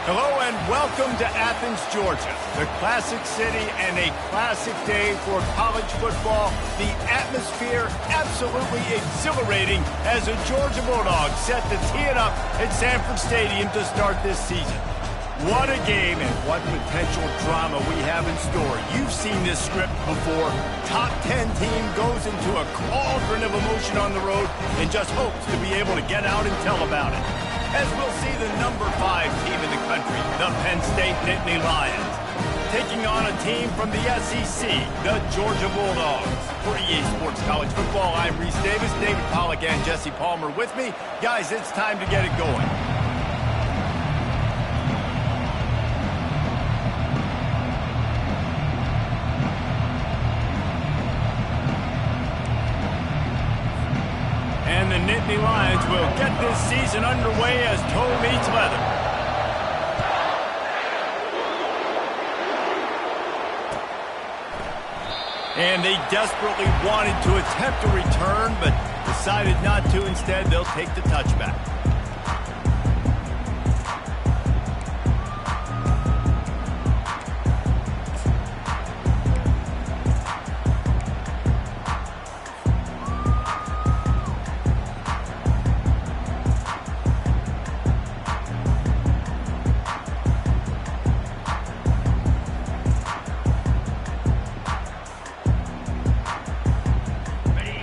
Hello and welcome to Athens, Georgia, the classic city and a classic day for college football. The atmosphere absolutely exhilarating as the Georgia Bulldogs set to tee it up at Sanford Stadium to start this season. What a game and what potential drama we have in store. You've seen this script before. Top 10 team goes into a cauldron of emotion on the road and just hopes to be able to get out and tell about it. As we'll see the number 5 team in the country, the Penn State Nittany Lions, taking on a team from the SEC, the Georgia Bulldogs. For EA Sports College Football, I'm Reese Davis, David Pollack and Jesse Palmer with me. Guys, it's time to get it going. And the Nittany Lions will get this season underway as toe meets leather. And they desperately wanted to attempt a return, but decided not to. Instead, they'll take the touchback.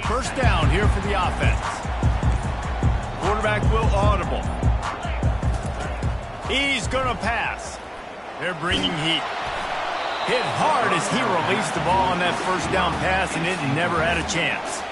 First down here for the offense. Quarterback will audible. He's going to pass. They're bringing heat. Hit hard as he released the ball on that first down pass, and it never had a chance.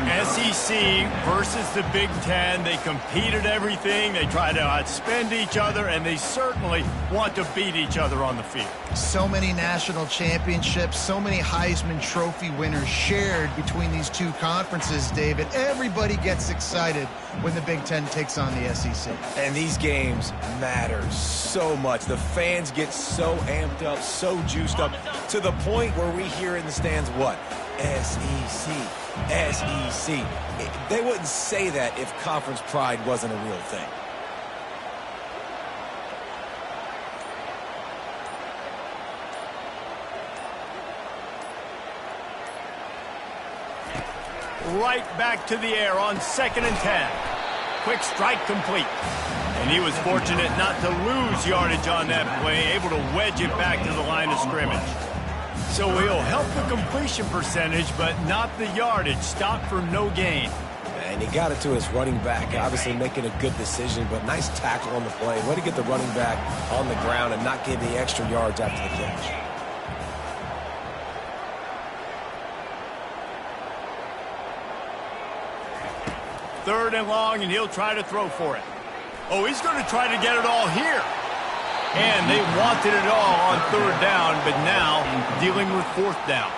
SEC versus the Big Ten. They competed everything. They try to outspend each other, and they certainly want to beat each other on the field. So many national championships, so many Heisman Trophy winners shared between these two conferences, David. Everybody gets excited when the Big Ten takes on the SEC. And these games matter so much. The fans get so amped up, so juiced up, to the point where we hear in the stands what? SEC. SEC. They wouldn't say that if conference pride wasn't a real thing. Right back to the air on 2nd and 10. Quick strike complete. And he was fortunate not to lose yardage on that play, able to wedge it back to the line of scrimmage. So he'll help the completion percentage, but not the yardage. Stop for no gain. And he got it to his running back, obviously making a good decision, but nice tackle on the play. Way to get the running back on the ground and not give the extra yards after the catch. Third and long, and he'll try to throw for it. Oh, he's going to try to get it all here. And they wanted it all on 3rd down, but now dealing with 4th down.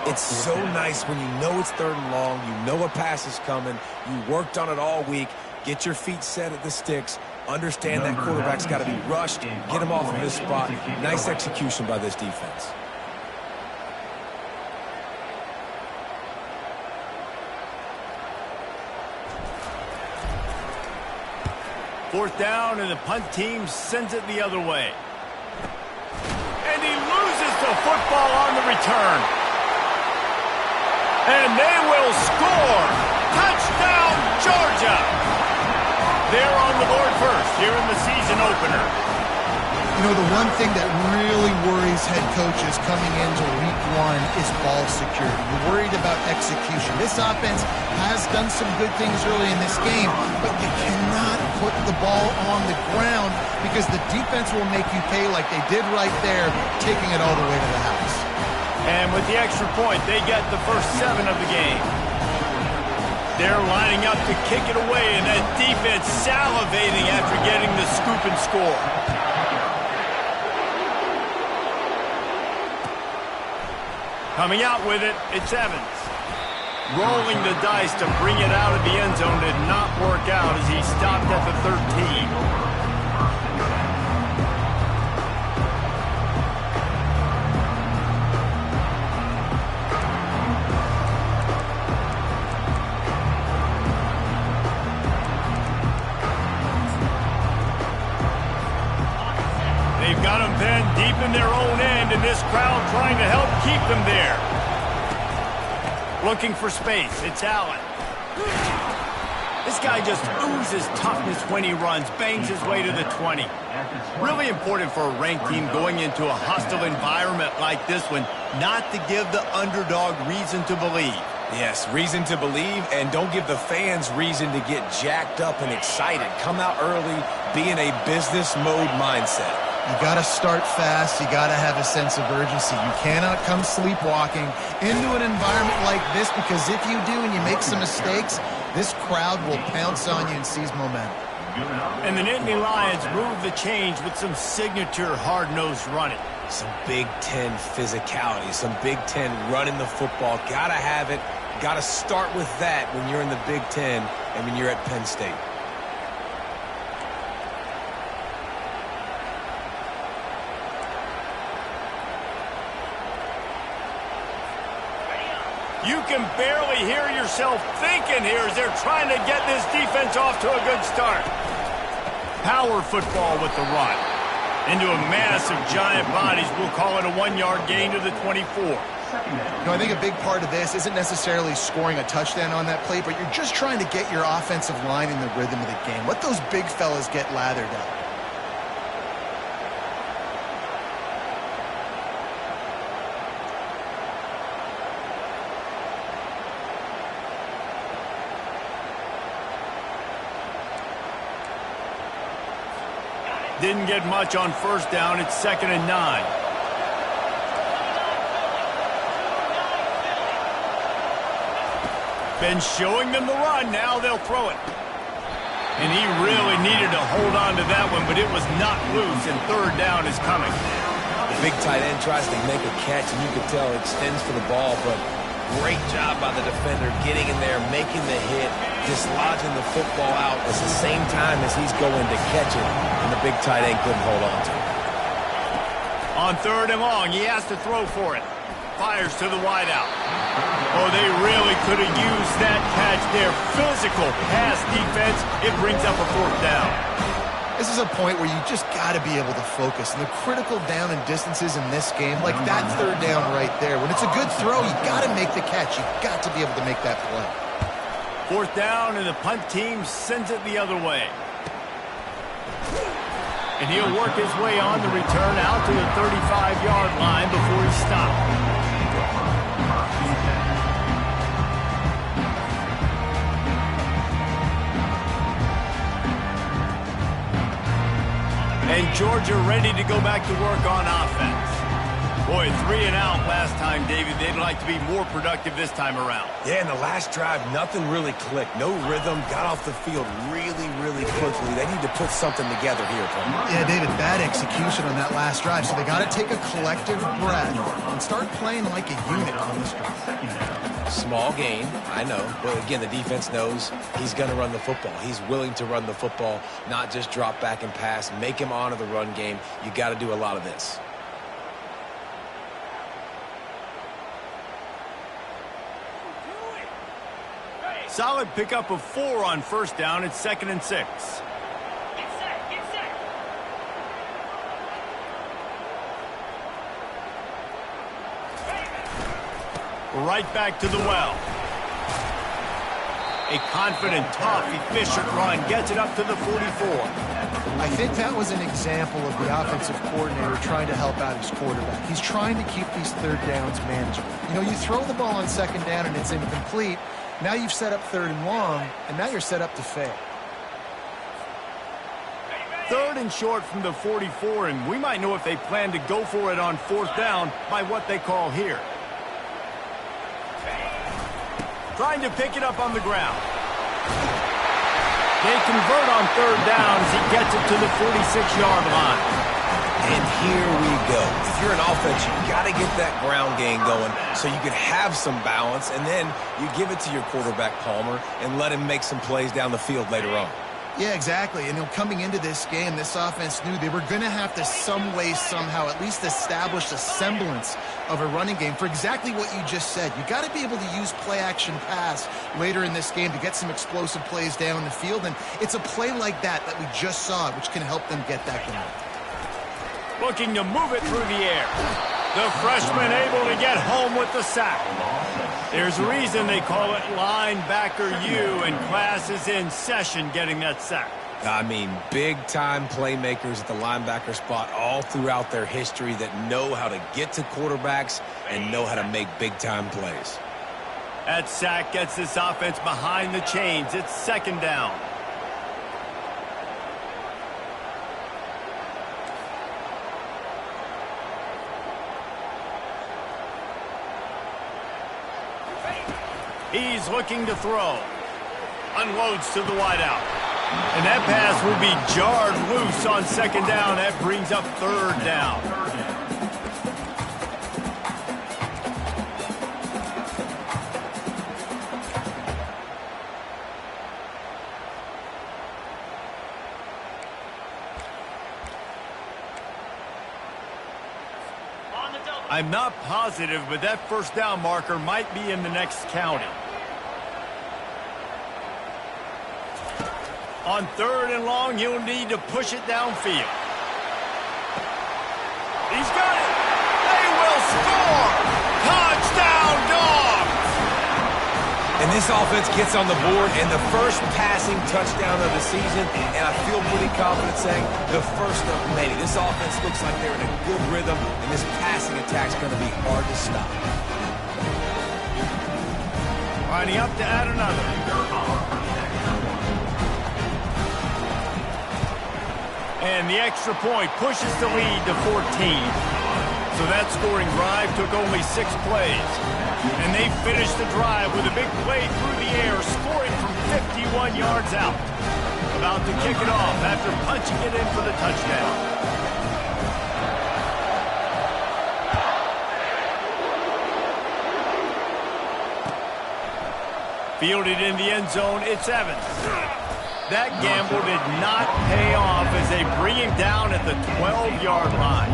It's so nice when you know it's 3rd and long, you know a pass is coming, you worked on it all week, get your feet set at the sticks, understand that quarterback's got to be rushed, get him off of this spot. Nice execution by this defense. Fourth down, and the punt team sends it the other way. And he loses the football on the return. And they will score. Touchdown, Georgia. They're on the board first here in the season opener. You know, the one thing that really worries head coaches coming into week 1 is ball security. You're worried about execution. This offense has done some good things early in this game, but you cannot put the ball on the ground because the defense will make you pay like they did right there, taking it all the way to the house. And with the extra point, they get the first 7 of the game. They're lining up to kick it away, and that defense salivating after getting the scoop and score. Coming out with it, it's Evans. Rolling the dice to bring it out of the end zone did not work out as he stopped at the 13. Got them pinned deep in their own end, and this crowd trying to help keep them there. Looking for space. It's Allen. This guy just oozes toughness when he runs, bangs his way to the 20. Really important for a ranked team going into a hostile environment like this one, not to give the underdog reason to believe. Yes, reason to believe, and don't give the fans reason to get jacked up and excited. Come out early, be in a business mode mindset. You got to start fast. You got to have a sense of urgency. You cannot come sleepwalking into an environment like this, because if you do and you make some mistakes, this crowd will pounce on you and seize momentum. And the Nittany Lions move the change with some signature hard-nosed running. Some Big Ten physicality, some Big Ten running the football. Got to have it. Got to start with that when you're in the Big Ten and when you're at Penn State. You can barely hear yourself thinking here as they're trying to get this defense off to a good start. Power football with the run. Into a mass of giant bodies. We'll call it a 1-yard gain to the 24. I think a big part of this isn't necessarily scoring a touchdown on that play, but you're just trying to get your offensive line in the rhythm of the game. Let those big fellas get lathered up. Didn't get much on first down. It's 2nd and 9. Been showing them the run. Now they'll throw it. And he really needed to hold on to that one, but it was not loose, and 3rd down is coming. The big tight end tries to make a catch, and you can tell it extends for the ball, but great job by the defender getting in there, making the hit, dislodging the football out at the same time as he's going to catch it, and the big tight end couldn't hold on to it. On 3rd and long, he has to throw for it. Fires to the wideout. Oh, they really could have used that catch there. Physical pass defense. It brings up a 4th down. This is a point where you just got to be able to focus. And the critical down and distances in this game, like that 3rd down right there, when it's a good throw, you got to make the catch. You got to be able to make that play. 4th down, and the punt team sends it the other way. And he'll work his way on the return out to the 35-yard line before he stopped. And Georgia ready to go back to work on offense. Boy, 3 and out last time, David. They'd like to be more productive this time around. Yeah, in the last drive, nothing really clicked. No rhythm. Got off the field really, really quickly. They need to put something together here. Yeah, David, bad execution on that last drive. So they got to take a collective breath and start playing like a unit on this drive. Small gain, I know. But again, the defense knows he's going to run the football. He's willing to run the football, not just drop back and pass. Make him honor the run game. You got to do a lot of this. Solid pickup of 4 on first down. It's 2nd and 6. Get set. Right back to the well. A confident, tough, efficient run. Gets it up to the 44. I think that was an example of the offensive coordinator trying to help out his quarterback. He's trying to keep these 3rd downs manageable. You know, you throw the ball on 2nd down and it's incomplete. Now you've set up 3rd and long, and now you're set up to fail. 3rd and short from the 44, and we might know if they plan to go for it on 4th down by what they call here. Trying to pick it up on the ground. They convert on 3rd down as he gets it to the 46-yard line. And here we go. If you're an offense, you got to get that ground game going so you can have some balance, and then you give it to your quarterback, Palmer, and let him make some plays down the field later on. Yeah, exactly. And coming into this game, this offense knew they were going to have to some way, somehow, at least establish a semblance of a running game for exactly what you just said. You got to be able to use play-action pass later in this game to get some explosive plays down the field, and it's a play like that we just saw, which can help them get that going. looking to move it through the air. The freshman able to get home with the sack. There's a reason they call it linebacker U, and class is in session getting that sack. I mean, big-time playmakers at the linebacker spot all throughout their history that know how to get to quarterbacks and know how to make big-time plays. That sack gets this offense behind the chains. It's second down. He's looking to throw. Unloads to the wideout. And that pass will be jarred loose on second down. That brings up third down. I'm not positive, but that first down marker might be in the next county. On third and long, he'll need to push it downfield. He's got it. They will score. Touchdown, Dogs. And this offense gets on the board and the first passing touchdown of the season, and I feel pretty confident saying the first of many. This offense looks like they're in a good rhythm, and this passing attack's going to be hard to stop. Lining up to add another. And the extra point pushes the lead to 14. So that scoring drive took only 6 plays. And they finished the drive with a big play through the air, scoring from 51 yards out. About to kick it off after punching it in for the touchdown. Fielded in the end zone, it's Evans. That gamble did not pay off as they bring him down at the 12-yard line.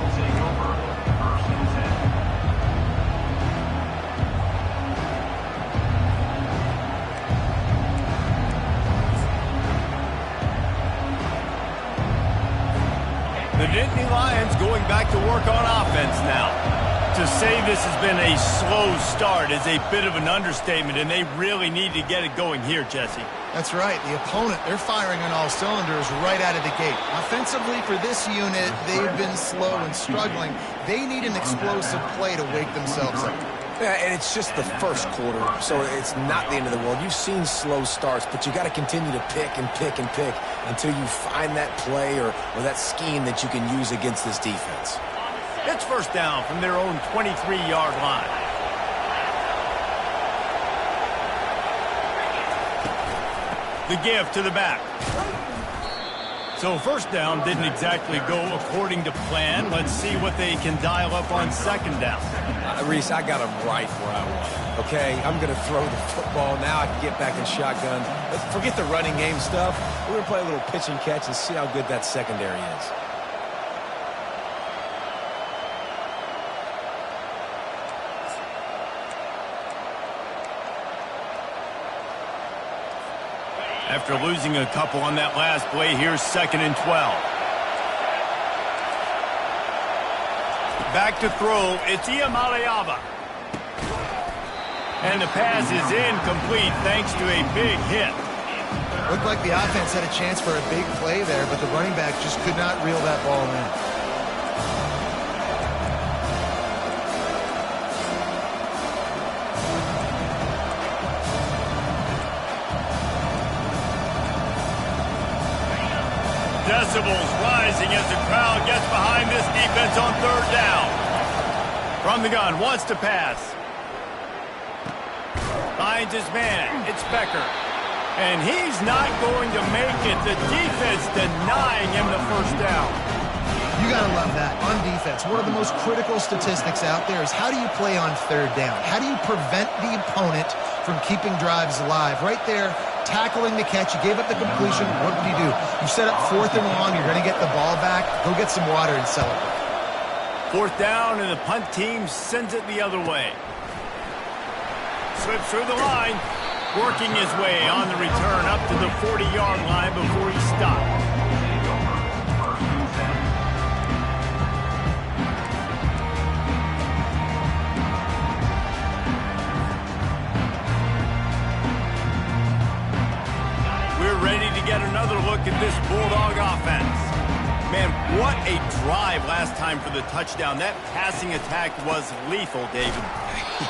The Nittany Lions going back to work on offense now. To say this has been a slow start is a bit of an understatement, and they really need to get it going here, Jesse. That's right. The opponent, they're firing on all cylinders right out of the gate. Offensively, for this unit, they've been slow and struggling. They need an explosive play to wake themselves up. Yeah, and it's just the first quarter, so it's not the end of the world. You've seen slow starts, but you got to continue to pick and pick and pick until you find that play or that scheme that you can use against this defense. It's first down from their own 23-yard line. The give to the back. So first down didn't exactly go according to plan. Let's see what they can dial up on second down. Reese, I got them right where I want them. Okay, I'm going to throw the football. Now I can get back in shotgun. Forget the running game stuff. We're going to play a little pitch and catch and see how good that secondary is. After losing a couple on that last play, here's second and 12. Back to throw, it's Iamaleava. And the pass is incomplete thanks to a big hit. Looked like the offense had a chance for a big play there, but the running back just could not reel that ball in. Decibels rising as the crowd gets behind this defense on third down. From the gun, wants to pass. Finds his man. It's Becker. And he's not going to make it. The defense denying him the first down. You got to love that. On defense, one of the most critical statistics out there is how do you play on third down? How do you prevent the opponent from keeping drives alive? Right there, tackling the catch. You gave up the completion. What did you do? You set up fourth and long. You're going to get the ball back. Go get some water and celebrate. Fourth down, and the punt team sends it the other way. Slips through the line, working his way on the return up to the 40-yard line before he stopped. to get another look at this Bulldog offense. Man, what a drive last time for the touchdown. That passing attack was lethal, David.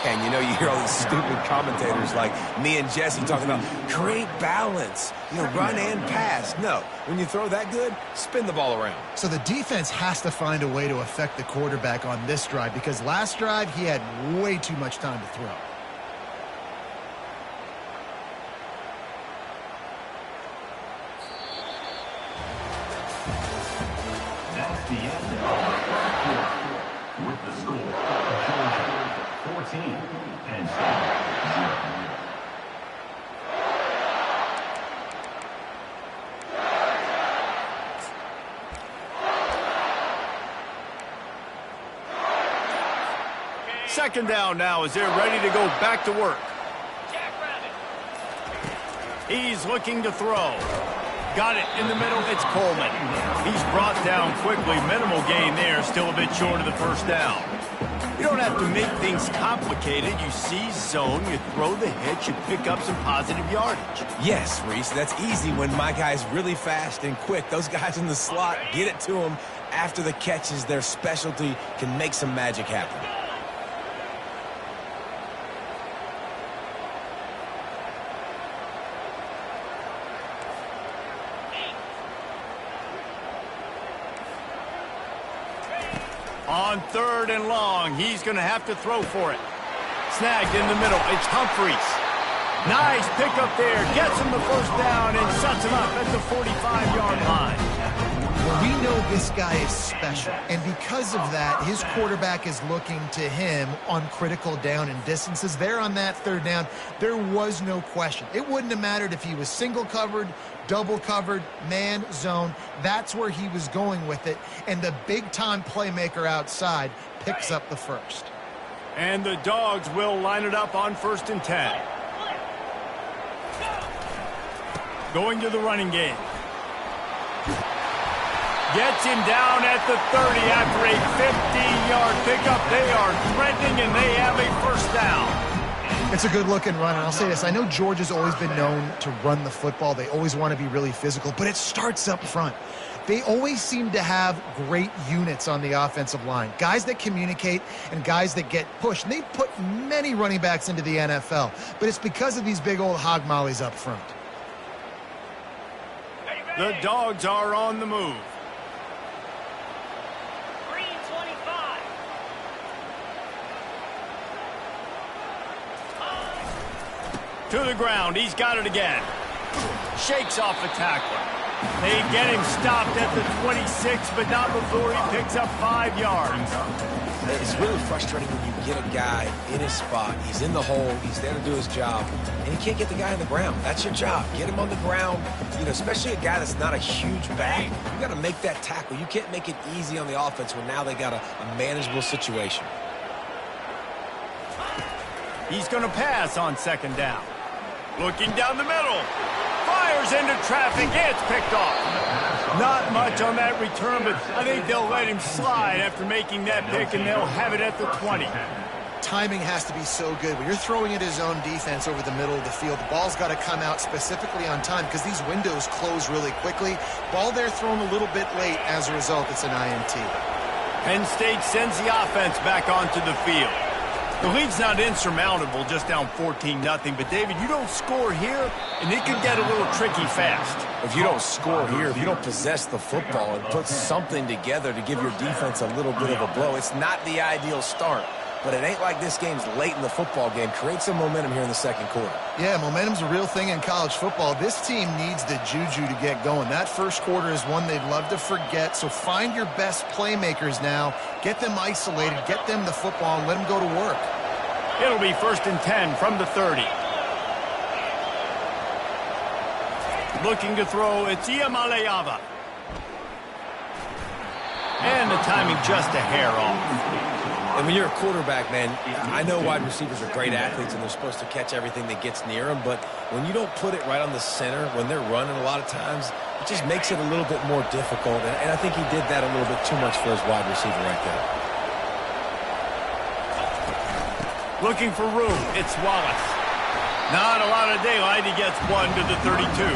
Yeah, and you hear all these stupid commentators like me and Jesse talking about create balance, run and pass. No, when you throw that good, spin the ball around. So the defense has to find a way to affect the quarterback on this drive because last drive he had way too much time to throw. That's the end of the with the score, Georgia 14, Penn State 0. Second down now as they're ready to go back to work. He's looking to throw. Got it in the middle. It's Coleman. He's brought down quickly. Minimal gain there. Still a bit short of the first down. You don't have to make things complicated. You see zone, you throw the hitch, you pick up some positive yardage. Yes, Reese, that's easy when my guy's really fast and quick. Those guys in the slot, get it to them after the catch is their specialty, can make some magic happen. On third and long, he's going to have to throw for it. Snagged in the middle. It's Humphries. Nice pickup there. Gets him the first down and sets him up at the 45-yard line. Well, we know this guy is special, and because of that, his quarterback is looking to him on critical down and distances. There on that third down, there was no question. It wouldn't have mattered if he was single covered, double covered, man, zone. That's where he was going with it, and the big-time playmaker outside picks up the first. And the Dogs will line it up on 1st and 10. Going to the running game. Gets him down at the 30 after a 15-yard pickup. They are threatening, and they have a first down. It's a good-looking run, and I'll say this. I know Georgia's always been known to run the football. They always want to be really physical, but it starts up front. They always seem to have great units on the offensive line, guys that communicate and guys that get pushed. And they put many running backs into the NFL, but it's because of these big old hog mollies up front. The Dogs are on the move. To the ground. He's got it again. Shakes off the tackler. They get him stopped at the 26, but not before he picks up 5 yards. It's really frustrating when you get a guy in his spot. He's in the hole. He's there to do his job, and he can't get the guy on the ground. That's your job. Get him on the ground. Especially a guy that's not a huge back. You got to make that tackle. You can't make it easy on the offense when now they got a manageable situation. He's going to pass on 2nd down. Looking down the middle. Fires into traffic. It's picked off. Not much on that return, but I think they'll let him slide after making that pick, and they'll have it at the 20. Timing has to be so good. When you're throwing at his own defense over the middle of the field, the ball's got to come out specifically on time because these windows close really quickly. Ball there thrown a little bit late. As a result, it's an INT. Penn State sends the offense back onto the field. The lead's not insurmountable, just down 14-0. But, David, you don't score here, and it could get a little tricky fast. If you don't score here, if you don't possess the football and put something together to give your defense a little bit of a blow, it's not the ideal start. But it ain't like this game's late in the football game. Create some momentum here in the 2nd quarter. Yeah, momentum's a real thing in college football. This team needs the juju to get going. That 1st quarter is one they'd love to forget. So find your best playmakers now. Get them isolated. Get them the football and let them go to work. It'll be 1st and 10 from the 30. Looking to throw, it's Iamaleava. And the timing just a hair off. And when you're a quarterback, man, I know wide receivers are great athletes and they're supposed to catch everything that gets near them, but when you don't put it right on the center, when they're running a lot of times, it just makes it a little bit more difficult. And I think he did that a little bit too much for his wide receiver right there. Looking for room, it's Wallace. Not a lot of daylight, he gets 1 to the 32.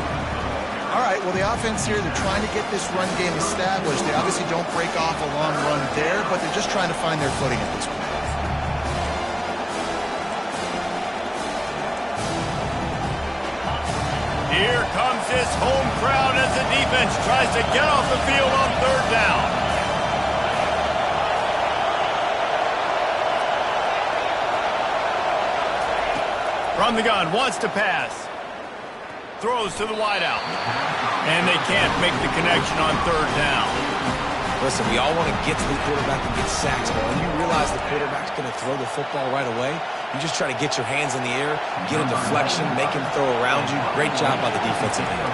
All right, well, the offense here, they're trying to get this run game established. They obviously don't break off a long run there, but they're just trying to find their footing at this point. Here comes this home crowd as the defense tries to get off the field on third down. From the gun, wants to pass. Throws to the wideout. And they can't make the connection on third down. Listen, we all want to get to the quarterback and get sacks, but when you realize the quarterback's going to throw the football right away, you just try to get your hands in the air, get a deflection, make him throw around you. Great job by the defensive end.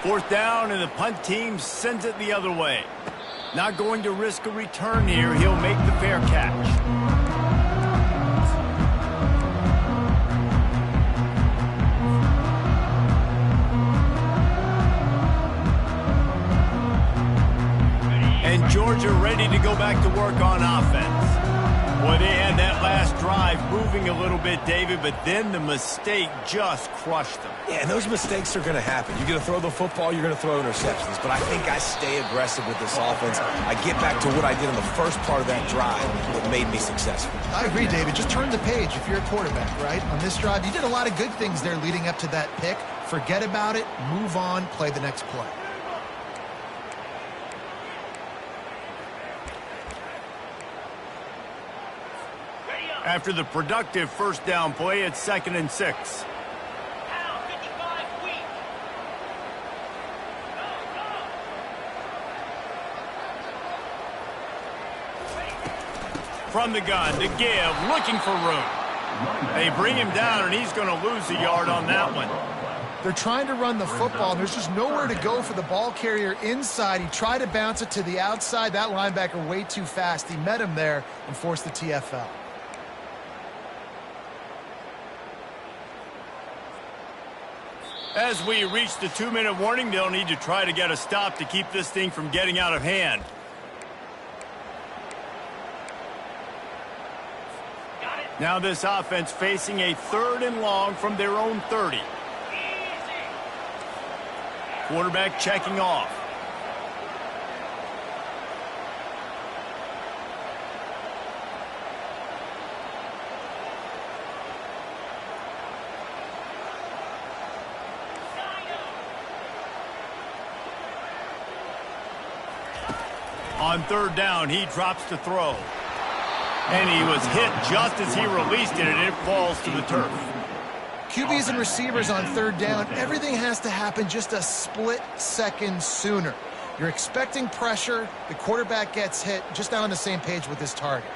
Fourth down, and the punt team sends it the other way. Not going to risk a return here. He'll make the fair catch. And Georgia ready to go back to work on offense. Boy, they had that last drive moving a little bit, David, but then the mistake just crushed them. Yeah, and those mistakes are going to happen. You're going to throw the football, you're going to throw interceptions. But I think I stay aggressive with this offense. I get back to what I did in the first part of that drive that made me successful. I agree, David. Just turn the page if you're a quarterback, right? On this drive, you did a lot of good things there leading up to that pick. Forget about it, move on, play the next play. After the productive first down play, it's 2nd and 6. Pound 55 weak. From the gun to give, looking for room. They bring him down, and he's going to lose a yard on that one. They're trying to run the football, and there's just nowhere to go for the ball carrier inside. He tried to bounce it to the outside. That linebacker way too fast. He met him there and forced the TFL. As we reach the 2-minute warning, they'll need to try to get a stop to keep this thing from getting out of hand. Now this offense facing a 3rd and long from their own 30. Quarterback checking off. On third down, he drops to throw. And he was hit just as he released it, and it falls to the turf. QBs and receivers on third down, everything has to happen just a split second sooner. You're expecting pressure, the quarterback gets hit, just not on the same page with his target.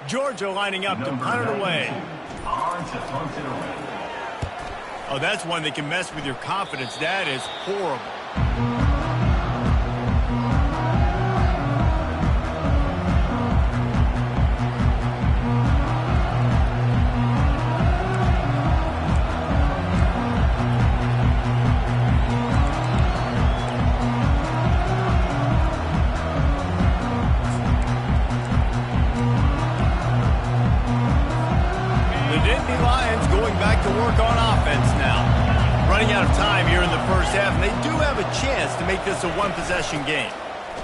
Georgia lining up to punt it away. Oh, that's one that can mess with your confidence. That is horrible. Running out of time here in the first half, and they do have a chance to make this a one-possession game.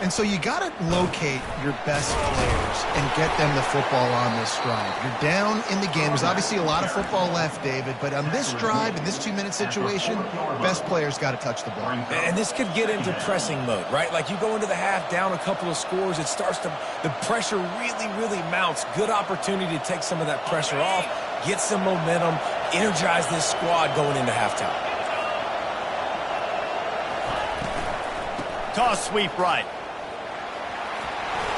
And so you got to locate your best players and get them the football on this drive. You're down in the game. There's obviously a lot of football left, David, but on this drive, in this 2-minute situation, best players got to touch the ball. And this could get into pressing mode, right? Like you go into the half down a couple of scores, it starts to, the pressure really, really mounts. Good opportunity to take some of that pressure off, get some momentum, energize this squad going into halftime. Toss sweep right.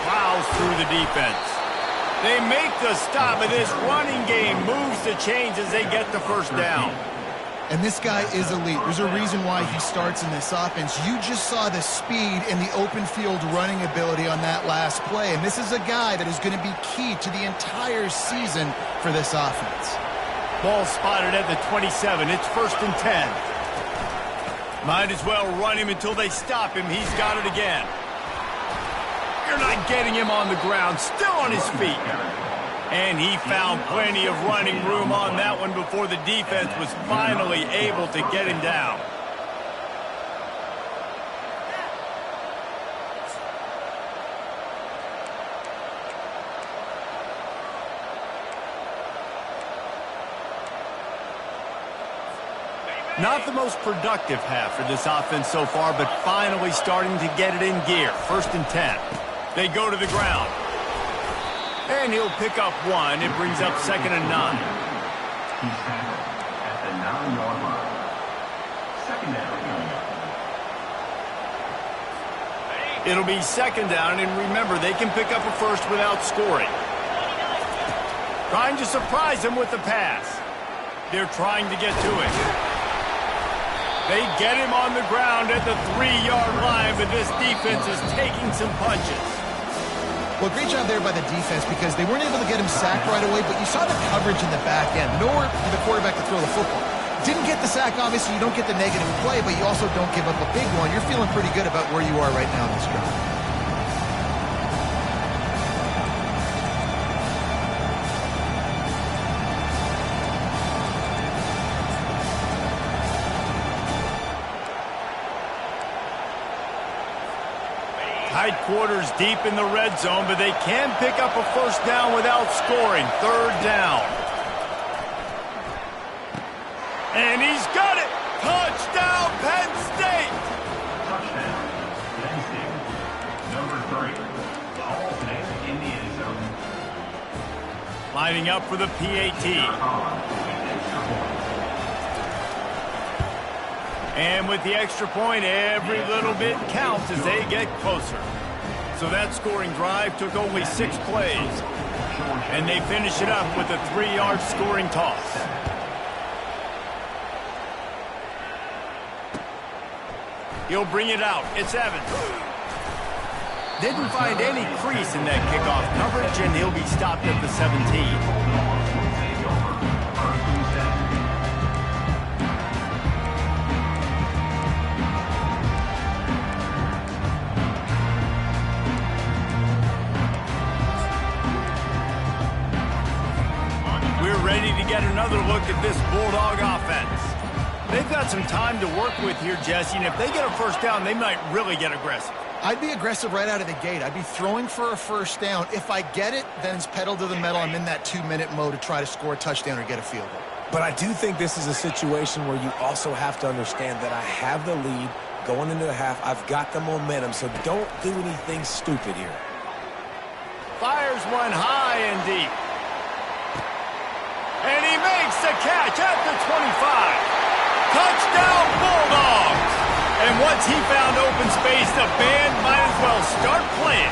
Plows through the defense. They make the stop, and this running game moves the chains as they get the first down. And this guy is elite. There's a reason why he starts in this offense. You just saw the speed and the open field running ability on that last play. And this is a guy that is going to be key to the entire season for this offense. Ball spotted at the 27. It's 1st and 10. Might as well run him until they stop him. He's got it again. You're not getting him on the ground. Still on his feet. And he found plenty of running room on that one before the defense was finally able to get him down. Not the most productive half for this offense so far, but finally starting to get it in gear. 1st and 10. They go to the ground. And he'll pick up one. It brings up 2nd and 9. He's tackled at the 9-yard line. 2nd down. It'll be 2nd down, and remember, they can pick up a first without scoring. Trying to surprise him with the pass. They're trying to get to it. They get him on the ground at the 3-yard line, but this defense is taking some punches. Well, great job there by the defense because they weren't able to get him sacked right away, but you saw the coverage in the back end. Nowhere for the quarterback to throw the football. Didn't get the sack, obviously. You don't get the negative play, but you also don't give up a big one. You're feeling pretty good about where you are right now in this drive. Tight quarters deep in the red zone, but they can pick up a first down without scoring. 3rd down. And he's got it! Touchdown, Penn State! Touchdown, Penn State. Number 3, Hall's in the end zone. Lining up for the PAT. And with the extra point, every little bit counts as they get closer. So that scoring drive took only 6 plays. And they finish it up with a 3-yard scoring toss. He'll bring it out. It's Evans. Didn't find any crease in that kickoff coverage, and he'll be stopped at the 17. Ready to get another look at this Bulldog offense. They've got some time to work with here, Jesse, and if they get a first down, they might really get aggressive. I'd be aggressive right out of the gate. I'd be throwing for a first down. If I get it, then it's pedal to the metal. I'm in that 2-minute mode to try to score a touchdown or get a field goal. But I do think this is a situation where you also have to understand that I have the lead going into the half. I've got the momentum, so don't do anything stupid here. Fires one high and deep. And he makes the catch at the 25. Touchdown, Bulldogs! And once he found open space, the band might as well start playing.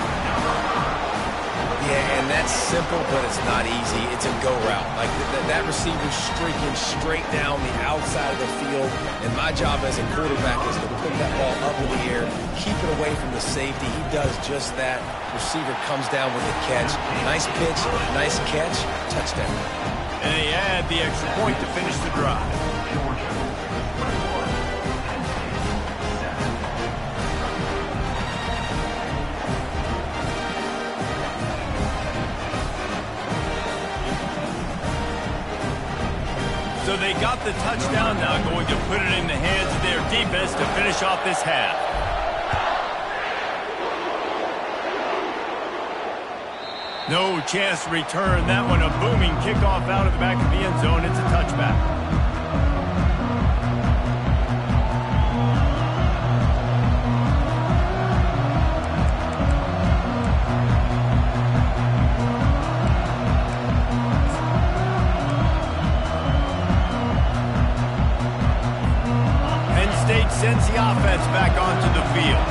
Yeah, and that's simple, but it's not easy. It's a go route. Like that receiver's streaking straight down the outside of the field, and my job as a quarterback is to put that ball up in the air, keep it away from the safety. He does just that. Receiver comes down with the catch. Nice pitch, nice catch, touchdown. And they add the extra point to finish the drive. So they got the touchdown, now going to put it in the hands of their defense to finish off this half. No chance to return that one. A booming kickoff out of the back of the end zone. It's a touchback. Penn State sends the offense back onto the field.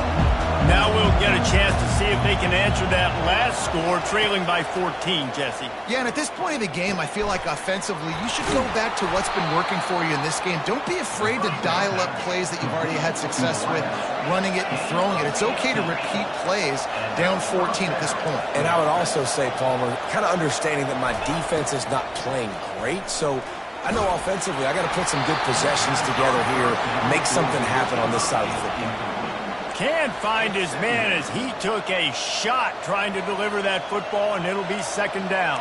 Now we'll get a chance to see if they can answer that last score trailing by 14, Jesse. Yeah, and at this point of the game, I feel like offensively, you should go back to what's been working for you in this game. Don't be afraid to dial up plays that you've already had success with, running it and throwing it. It's okay to repeat plays down 14 at this point. And I would also say, Palmer, kind of understanding that my defense is not playing great, so I know offensively I got to put some good possessions together here, make something happen on this side of the football. Can't find his man as he took a shot trying to deliver that football, and it'll be second down.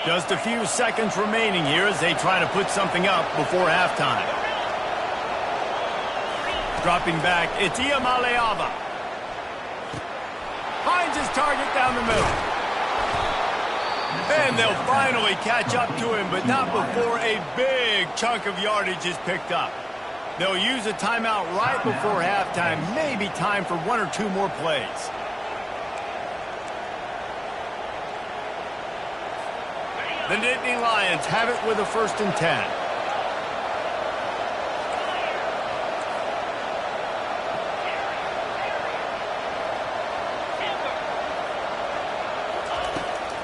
Just a few seconds remaining here as they try to put something up before halftime. Dropping back, it's Iamaleava. Finds his target down the middle. And they'll finally catch up to him, but not before a big chunk of yardage is picked up. They'll use a timeout right before halftime, maybe time for one or two more plays. The Nittany Lions have it with a 1st and 10.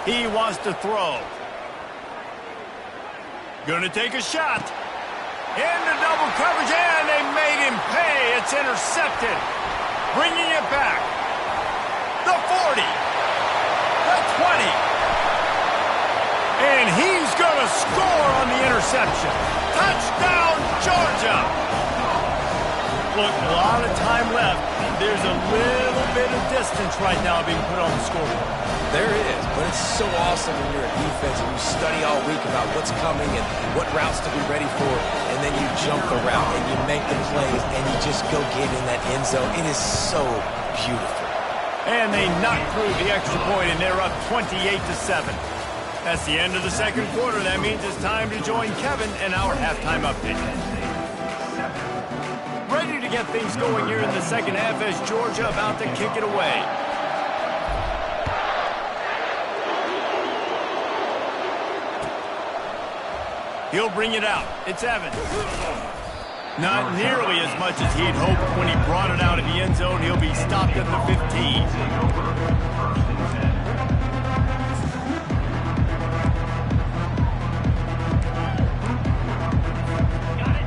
He wants to throw. Gonna take a shot. Into double coverage, and they made him pay. It's intercepted. Bringing it back. The 40. The 20. And he's gonna score on the interception. Touchdown, Georgia. Look, a lot of time left. There's a little bit of distance right now being put on the scoreboard. There is, but it's so awesome when you're a defense and you study all week about what's coming and what routes to be ready for, and then you jump the route and you make the plays and you just go get in that end zone. It is so beautiful. And they knock through the extra point, and they're up 28-7. That's the end of the second quarter. That means it's time to join Kevin and our halftime update. Ready to get things going here in the second half as Georgia about to kick it away. He'll bring it out. It's Evans. Not nearly as much as he'd hoped when he brought it out of the end zone. He'll be stopped at the 15.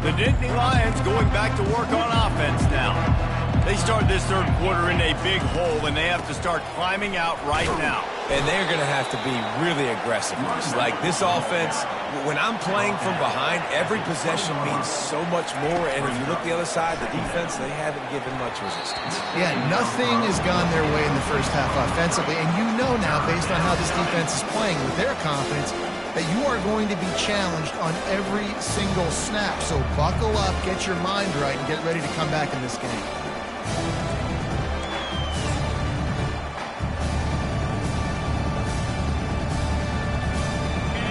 The Nittany Lions going back to work on offense now. They start this third quarter in a big hole, and they have to start climbing out right now. And they're going to have to be really aggressive. Like this offense, when I'm playing from behind, every possession means so much more. And if you look the other side, the defense, they haven't given much resistance. Yeah, nothing has gone their way in the first half offensively. And you know now, based on how this defense is playing with their confidence, that you are going to be challenged on every single snap. So buckle up, get your mind right, and get ready to come back in this game.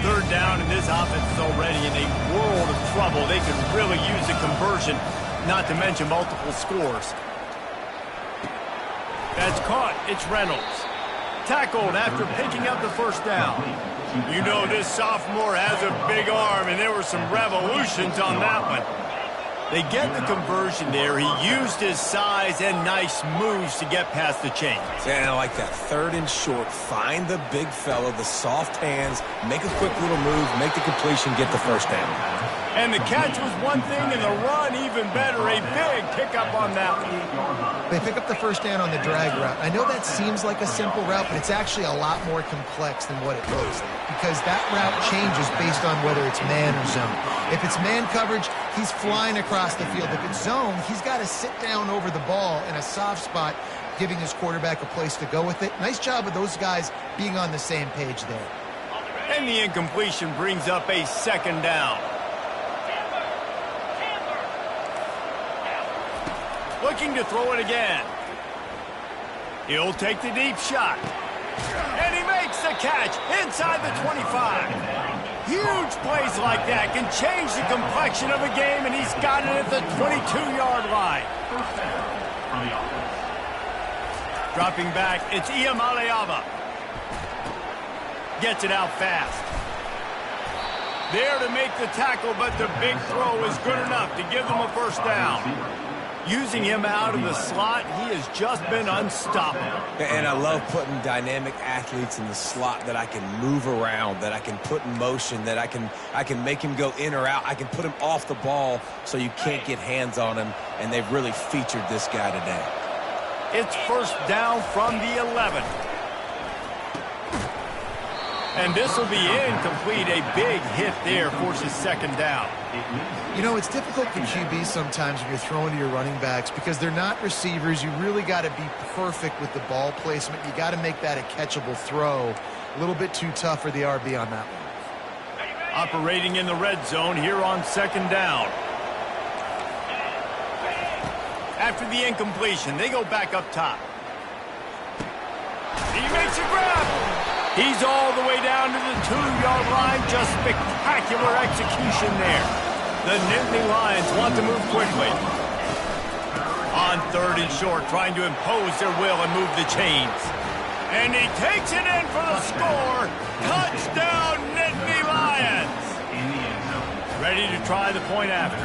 Third down, and this offense is already in a world of trouble. They could really use a conversion, not to mention multiple scores. That's caught. It's Reynolds. Tackled after picking up the first down. You know this sophomore has a big arm, and there were some revolutions on that one. They get the conversion there. He used his size and nice moves to get past the chains. And I like that. Third and short. Find the big fella, the soft hands, make a quick little move, make the completion, get the first down. And the catch was one thing, and the run even better. A big pickup on that one. They pick up the first down on the drag route. I know that seems like a simple route, but it's actually a lot more complex than what it looks like, because that route changes based on whether it's man or zone. If it's man coverage, he's flying across the field. If it's zone, he's got to sit down over the ball in a soft spot, giving his quarterback a place to go with it. Nice job of those guys being on the same page there. And the incompletion brings up a second down. Looking to throw it again. He'll take the deep shot. And he makes the catch inside the 25. Huge plays like that can change the complexion of a game, and he's got it at the 22-yard line. Dropping back, it's Iamaleava. Gets it out fast. There to make the tackle, but the big throw is good enough to give them a first down. Using him out of the slot, he has just been unstoppable. And I love putting dynamic athletes in the slot that I can move around, that I can put in motion, that I can make him go in or out. I can put him off the ball so you can't get hands on him, and they've really featured this guy today. It's first down from the 11. And this will be incomplete. A big hit there forces second down. You know, it's difficult for QB sometimes when you're throwing to your running backs because they're not receivers. You really got to be perfect with the ball placement. You got to make that a catchable throw. A little bit too tough for the RB on that one. Operating in the red zone here on second down. After the incompletion, they go back up top. He makes a grab. He's all the way down to the 2-yard line. Just spectacular execution there. The Nittany Lions want to move quickly. On 3rd and short, trying to impose their will and move the chains. And he takes it in for the score. Touchdown, Nittany Lions. Ready to try the point after.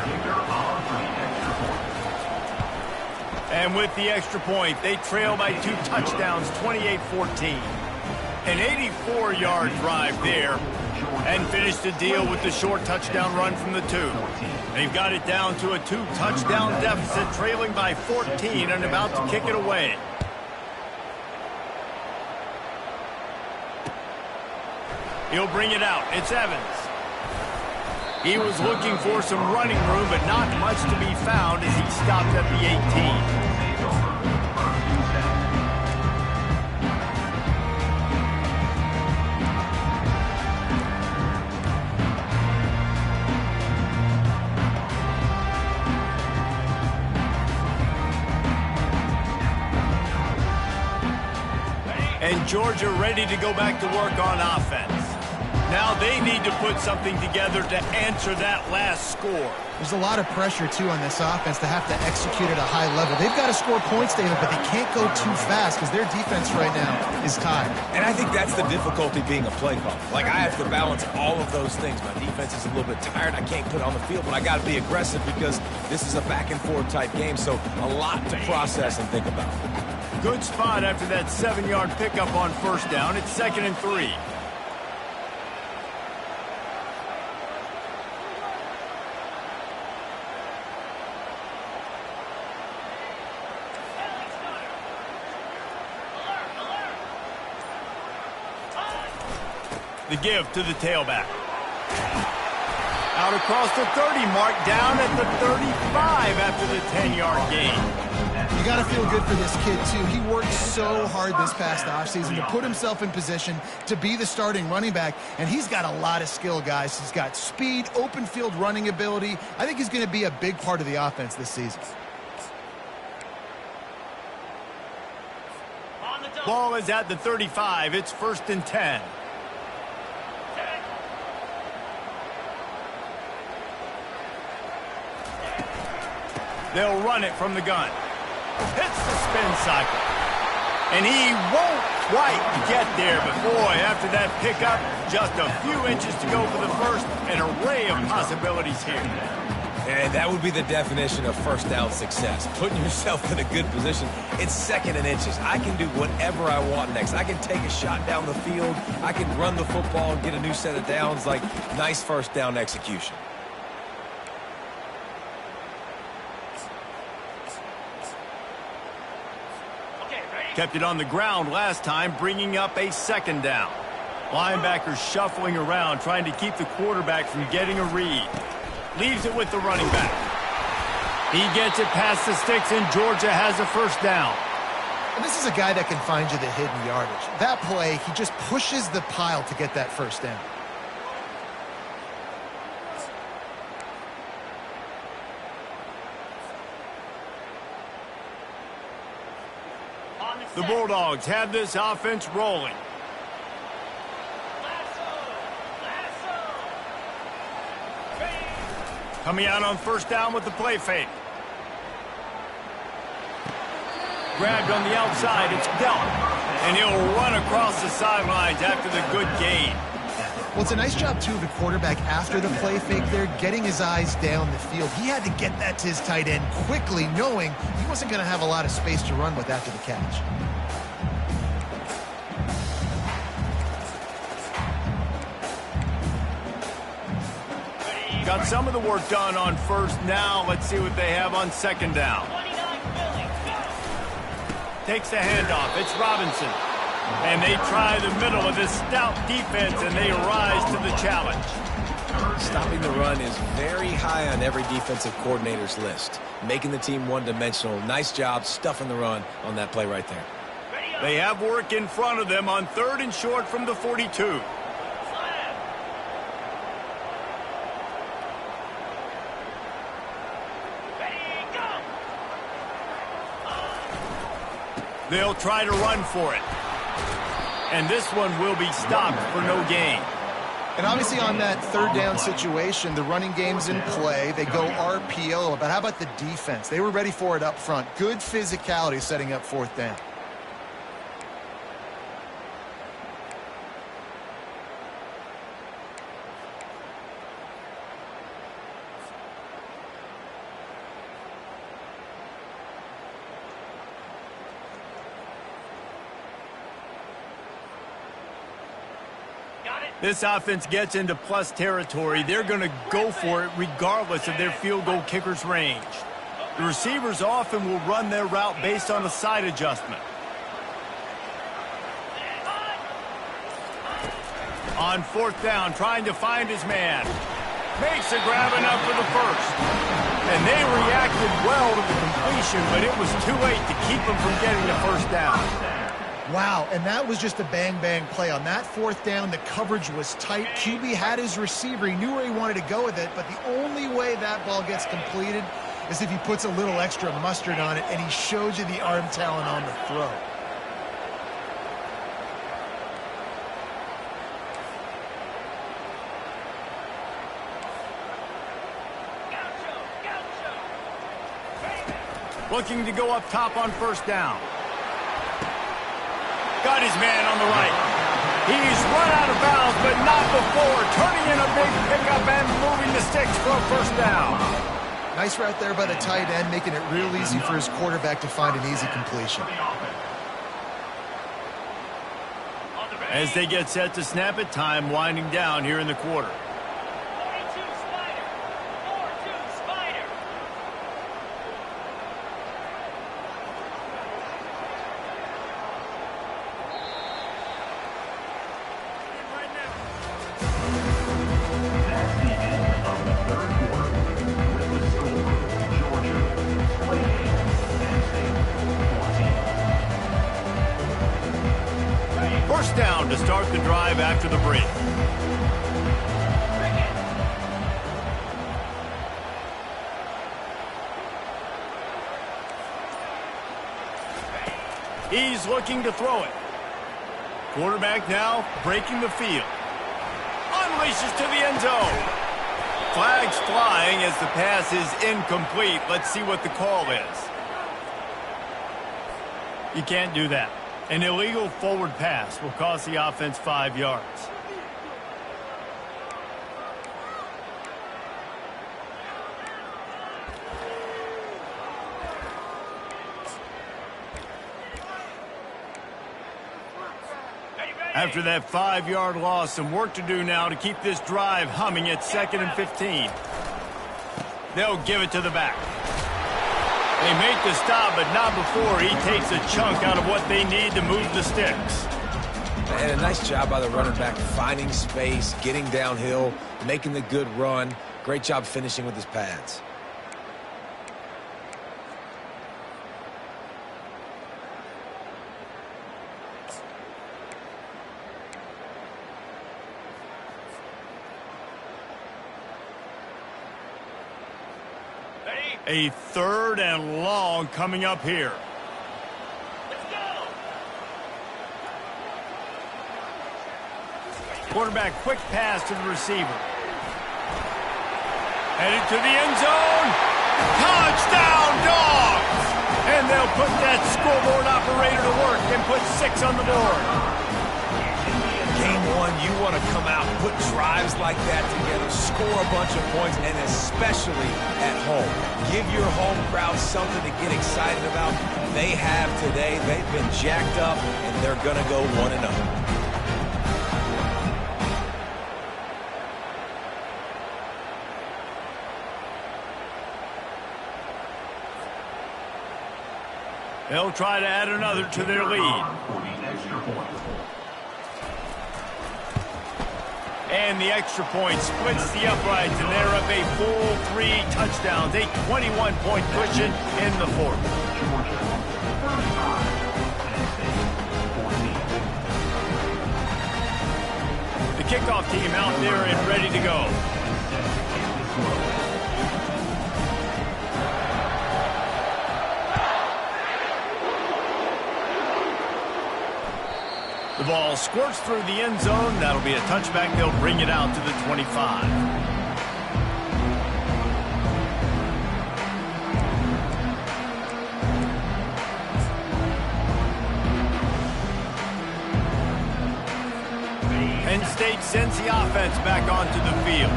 And with the extra point, they trail by 2 touchdowns, 28-14. An 84-yard drive there, and finish the deal with the short touchdown run from the 2. They've got it down to a 2-touchdown deficit, trailing by 14 and about to kick it away. He'll bring it out. It's Evans. He was looking for some running room, but not much to be found as he stopped at the 18. And Georgia ready to go back to work on offense. Now they need to put something together to answer that last score. There's a lot of pressure, too, on this offense to have to execute at a high level. They've got to score points, David, but they can't go too fast because their defense right now is tired. And I think that's the difficulty being a play caller. Like, I have to balance all of those things. My defense is a little bit tired. I can't put it on the field, but I got to be aggressive because this is a back-and-forth type game, so a lot to process and think about. Good spot after that 7-yard pickup on first down. It's 2nd and 3. The give to the tailback. Out across the 30 mark, down at the 35 after the 10-yard gain. You got to feel good for this kid, too. He worked so hard this past offseason to put himself in position to be the starting running back, and he's got a lot of skill, guys. He's got speed, open field running ability. I think he's going to be a big part of the offense this season. Ball is at the 35. It's 1st and 10. They'll run it from the gun. Hits the spin cycle. And he won't quite get there, but boy, after that pickup, just a few inches to go for the first. An array of possibilities here. And that would be the definition of first down success. Putting yourself in a good position. It's 2nd and inches. I can do whatever I want next. I can take a shot down the field. I can run the football and get a new set of downs. Like, nice first down execution. Kept it on the ground last time, bringing up a 2nd down. Linebackers shuffling around, trying to keep the quarterback from getting a read. Leaves it with the running back. He gets it past the sticks, and Georgia has a first down. And this is a guy that can find you the hidden yardage. That play, he just pushes the pile to get that first down. The Bulldogs have this offense rolling. Coming out on first down with the play fake. Grabbed on the outside, it's dealt. And he'll run across the sidelines after the good gain. Well, it's a nice job, too, of the quarterback after the play fake there, getting his eyes down the field. He had to get that to his tight end quickly, knowing he wasn't going to have a lot of space to run with after the catch. Got some of the work done on first. Now let's see what they have on second down. Takes the handoff. It's Robinson. And they try the middle of this stout defense, and they rise to the challenge. Stopping the run is very high on every defensive coordinator's list. Making the team one-dimensional. Nice job stuffing the run on that play right there. They have work in front of them on 3rd and short from the 42. They'll try to run for it. And this one will be stopped for no gain. And obviously on that 3rd down situation, the running game's in play. They go RPO. But how about the defense? They were ready for it up front. Good physicality setting up 4th down. This offense gets into plus territory. They're going to go for it regardless of their field goal kicker's range. The receivers often will run their route based on a side adjustment. On 4th down, trying to find his man. Makes a grab enough for the first. And they reacted well to the completion, but it was too late to keep them from getting the first down. Wow, and that was just a bang-bang play. On that 4th down, the coverage was tight. QB had his receiver. He knew where he wanted to go with it, but the only way that ball gets completed is if he puts a little extra mustard on it, and he shows you the arm talent on the throw. Looking to go up top on 1st down. Got his man on the right. He's run out of bounds, but not before. Turning in a big pickup and moving the sticks for a 1st down. Nice route there by the tight end, making it real easy for his quarterback to find an easy completion. As they get set to snap it, time winding down here in the quarter. Down to start the drive after the break. He's looking to throw it. Quarterback now breaking the field. Unleashes to the end zone. Flags flying as the pass is incomplete. Let's see what the call is. You can't do that. An illegal forward pass will cost the offense 5 yards. After that 5-yard loss, some work to do now to keep this drive humming at 2nd and 15. They'll give it to the back. They make the stop, but not before he takes a chunk out of what they need to move the sticks. And a nice job by the running back, finding space, getting downhill, making the good run. Great job finishing with his pads. A 3rd and long coming up here. Let's go. Quarterback quick pass to the receiver. Headed to the end zone. Touchdown, Dogs! And they'll put that scoreboard operator to work and put 6 on the board. Game 1, you want to come out, put drives like that together, score a bunch of points, and especially at home. Give your home crowd something to get excited about. They have today. They've been jacked up, and they're going to go 1-0. They'll try to add another to their lead. And the extra point splits the uprights, and they're up a full 3 touchdowns, a 21-point cushion in the fourth. The kickoff team out there and ready to go. The ball squirts through the end zone. That'll be a touchback. They'll bring it out to the 25. Penn State sends the offense back onto the field.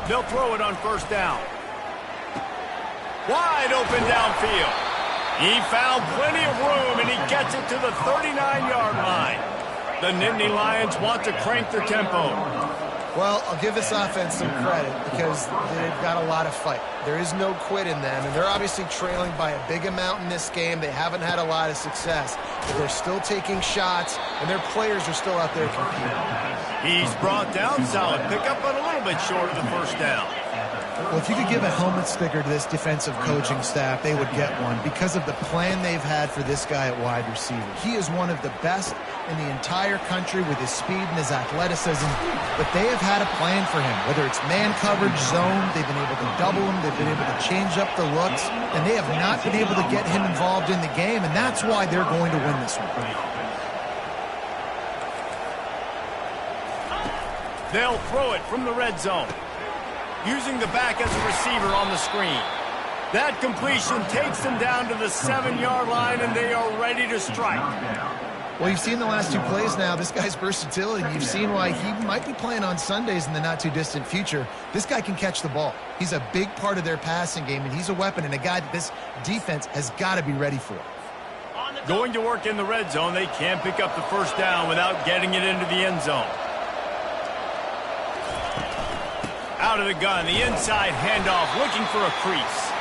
They'll throw it on first down. Wide open downfield. He found plenty of room, and he gets it to the 39-yard line. The Nittany Lions want to crank their tempo. Well, I'll give this offense some credit because they've got a lot of fight. There is no quit in them, and they're obviously trailing by a big amount in this game. They haven't had a lot of success, but they're still taking shots, and their players are still out there competing. He's brought down solid pickup, but a little bit short of the first down. Well, if you could give a helmet sticker to this defensive coaching staff, they would get one because of the plan they've had for this guy at wide receiver. He is one of the best in the entire country with his speed and his athleticism, but they have had a plan for him, whether it's man coverage, zone, they've been able to double him, they've been able to change up the looks, and they have not been able to get him involved in the game, and that's why they're going to win this one. They'll throw it from the red zone, using the back as a receiver on the screen. That completion takes them down to the 7-yard line, and they are ready to strike. Well, you've seen the last 2 plays now. This guy's versatility. You've seen why he might be playing on Sundays in the not-too-distant future. This guy can catch the ball. He's a big part of their passing game, and he's a weapon and a guy that this defense has got to be ready for. Going to work in the red zone, they can't pick up the first down without getting it into the end zone. Out of the gun, the inside handoff, looking for a crease.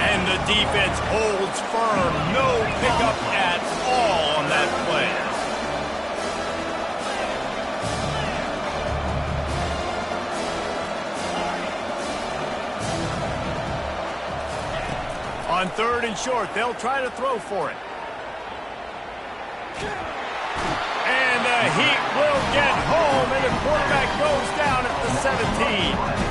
And the defense holds firm. No pickup at all on that play. On 3rd and short, they'll try to throw for it. And the Heat will get home, and the quarterback goes down at the 17.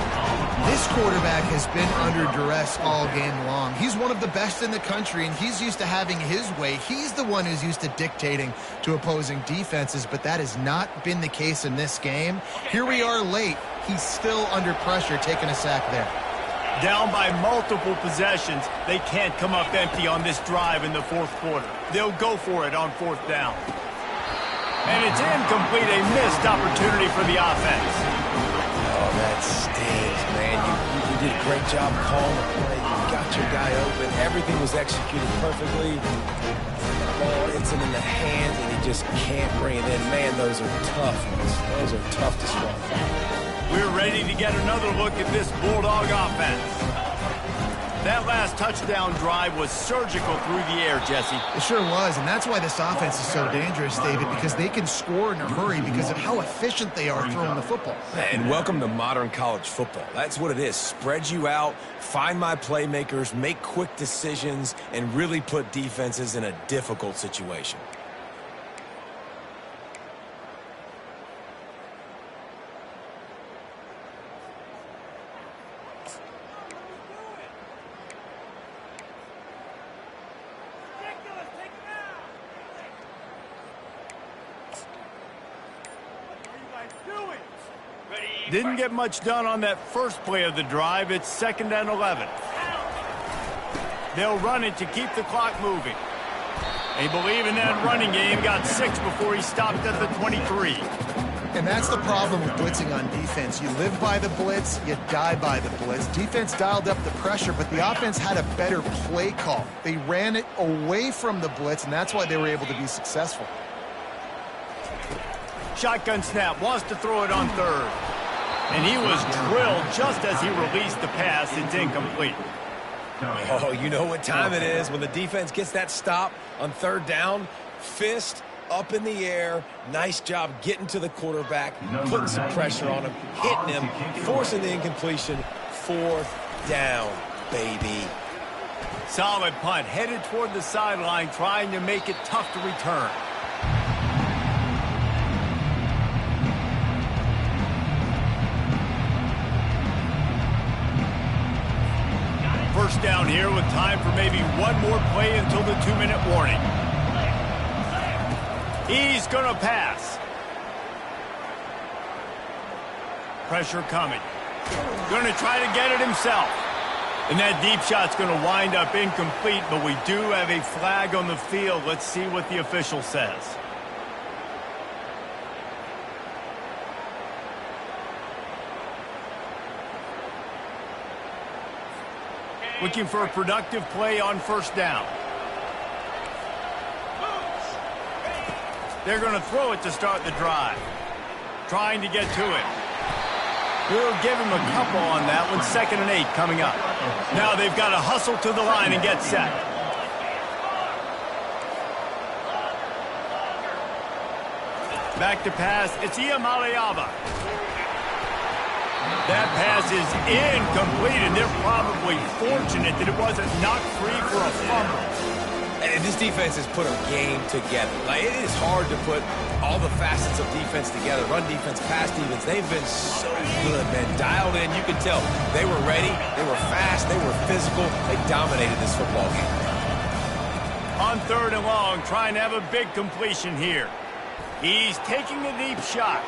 This quarterback has been under duress all game long. He's one of the best in the country, and he's used to having his way. He's the one who's used to dictating to opposing defenses, but that has not been the case in this game. Here we are late. He's still under pressure, taking a sack there. Down by multiple possessions, they can't come up empty on this drive in the 4th quarter. They'll go for it on 4th down. And it's incomplete, a missed opportunity for the offense. Oh, that stings, man. You did a great job calling the play. You got your guy open. Everything was executed perfectly. The ball hits him in the hands, and he just can't bring it in. Man, those are tough ones. Those are tough to swallow. We're ready to get another look at this Bulldog offense. That last touchdown drive was surgical through the air, Jesse. It sure was, and that's why this offense is so dangerous, David, because they can score in a hurry because of how efficient they are throwing the football. And welcome to modern college football. That's what it is. Spread you out, find my playmakers, make quick decisions, and really put defenses in a difficult situation. Didn't get much done on that first play of the drive. It's 2nd and 11. They'll run it to keep the clock moving. They believe in that running game. Got 6 before he stopped at the 23. And that's the problem with blitzing on defense. You live by the blitz, you die by the blitz. Defense dialed up the pressure, but the offense had a better play call. They ran it away from the blitz, and that's why they were able to be successful. Shotgun snap, wants to throw it on third. And he was drilled just as he released the pass. It's incomplete. Oh, you know what time it is when the defense gets that stop on third down. Fist up in the air. Nice job getting to the quarterback, putting some pressure on him, hitting him, forcing the incompletion. 4th down, baby. Solid punt, headed toward the sideline, trying to make it tough to return. First down here with time for maybe one more play until the 2-minute warning. He's going to pass. Pressure coming. Going to try to get it himself. And that deep shot's going to wind up incomplete, but we do have a flag on the field. Let's see what the official says. Looking for a productive play on first down. They're going to throw it to start the drive. Trying to get to it. We'll give him a couple on that one. 2nd and 8 coming up. Now they've got to hustle to the line and get set. Back to pass. It's Iamaleava. That pass is incomplete, and they're probably fortunate that it wasn't knocked free for a fumble. And this defense has put a game together. Like, it is hard to put all the facets of defense together. Run defense, pass defense. They've been so good, man. Dialed in. You can tell they were ready. They were fast. They were physical. They dominated this football game. On 3rd and long, trying to have a big completion here. He's taking a deep shot.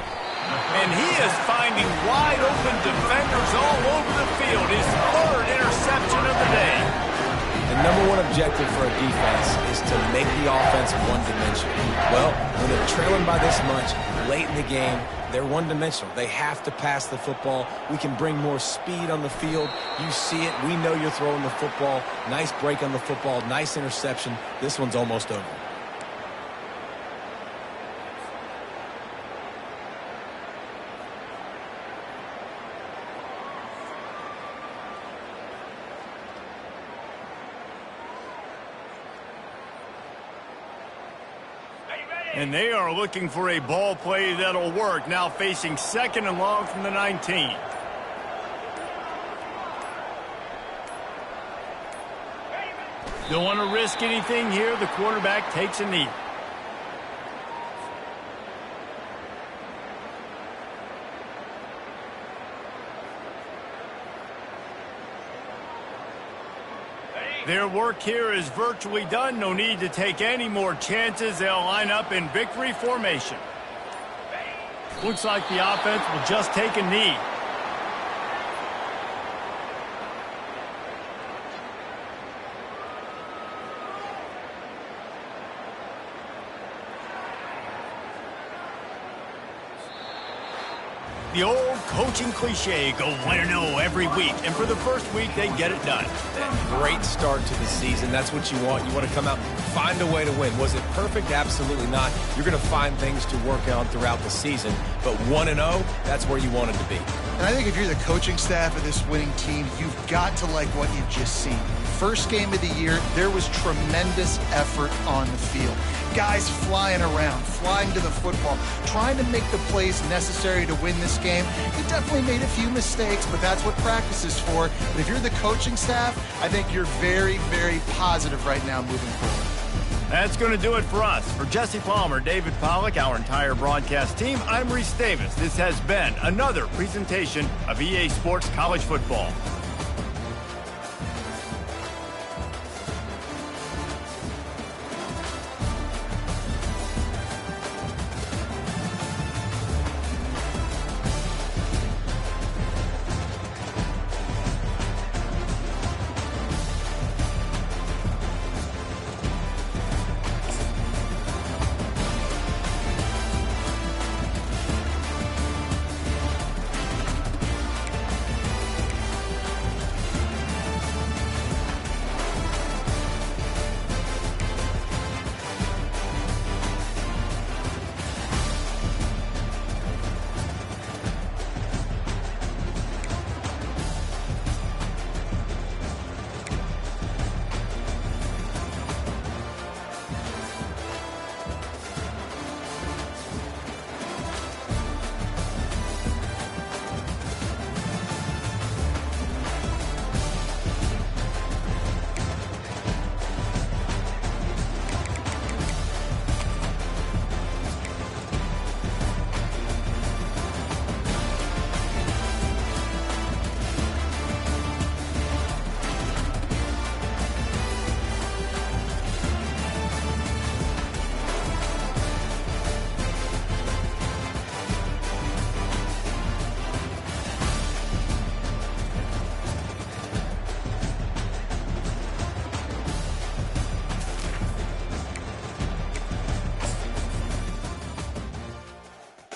And he is finding wide-open defenders all over the field. His 3rd interception of the day. The #1 objective for a defense is to make the offense one-dimensional. Well, when they're trailing by this much late in the game, they're one-dimensional. They have to pass the football. We can bring more speed on the field. You see it. We know you're throwing the football. Nice break on the football. Nice interception. This one's almost over. And they are looking for a ball play that'll work. Now facing 2nd and long from the 19. Don't want to risk anything here. The quarterback takes a knee. Their work here is virtually done. No need to take any more chances. They'll line up in victory formation. Looks like the offense will just take a knee. The old coaching cliche, go 1-0 every week. And for the first week, they get it done. Great start to the season. That's what you want. You want to come out, find a way to win. Was it perfect? Absolutely not. You're going to find things to work on throughout the season. But 1-0, that's where you want it to be. And I think if you're the coaching staff of this winning team, you've got to like what you've just seen. First game of the year, there was tremendous effort on the field. Guys flying around, flying to the football, trying to make the plays necessary to win this game. They definitely made a few mistakes, but that's what practice is for. But if you're the coaching staff, I think you're very, very positive right now moving forward. That's going to do it for us. For Jesse Palmer, David Pollack, our entire broadcast team, I'm Reese Davis. This has been another presentation of EA Sports College Football.